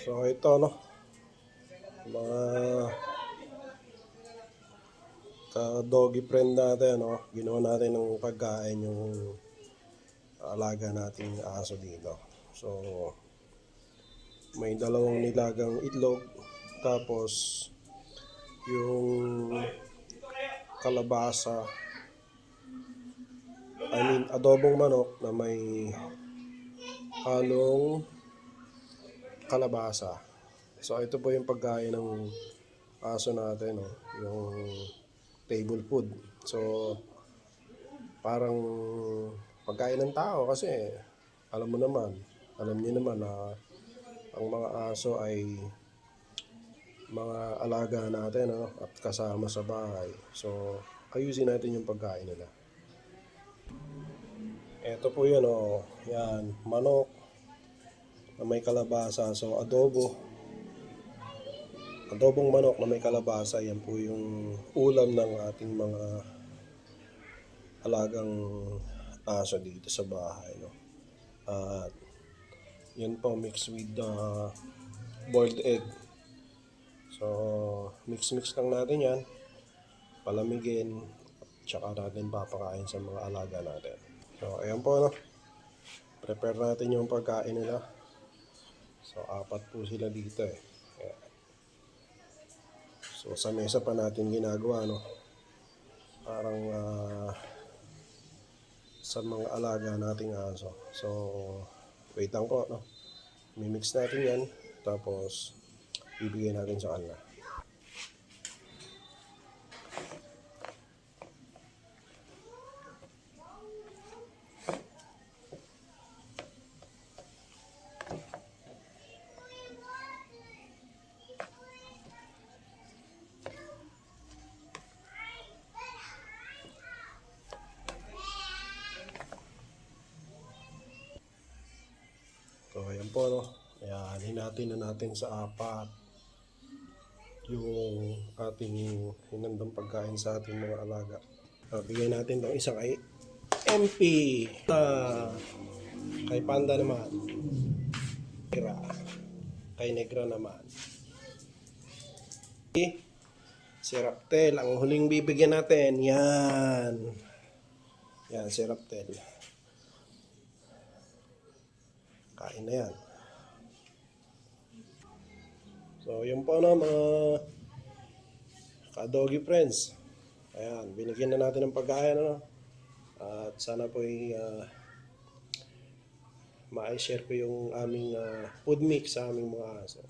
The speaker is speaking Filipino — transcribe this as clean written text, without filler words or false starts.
So ito no, mga ka-doggy friend natin no, ginawa natin ng pagkain yung alaga nating aso dito. So may dalawang nilagang itlog, tapos yung kalabasa, adobong manok na may halong kalabasa. So ito po yung pagkain ng aso natin, no? Yung table food. So parang pagkain ng tao kasi alam mo naman, alam niyo naman na ang mga aso ay mga alaga natin, no? At kasama sa bahay. So ayusin natin yung pagkain nila. Ito po yun, oh. Yan, manok na may kalabasa. So adobong manok na may kalabasa, yan po yung ulam ng ating mga alagang aso dito sa bahay, no? At yan po mix with boiled egg. So mix lang natin yan, palamigin, at saka natin papakain sa mga alaga natin. So ayan po, no? Prepare natin yung pagkain nila. So 4 po sila dito eh. Ayan. So sa mesa pa natin ginagawa, no? Parang sa mga alaga nating aso. So wait lang po, no? Mimix natin yan, tapos bibigay natin sa kanila. So ayan po, no? Ayan, hinatin na natin sa 4 yung ating hinandang pagkain sa ating mga alaga. Bigyan natin itong isang kay MP. Kay Panda naman. Kay Negra naman. Si Raptel, ang huling bibigyan natin. Yan. Yan, si Raptel. Kain na yan. So, yun po na mga ka-doggy friends. Ayan, binigyan na natin ng pagkain, ano? At sana po ma-share ko yung aming food mix sa aming mga aso.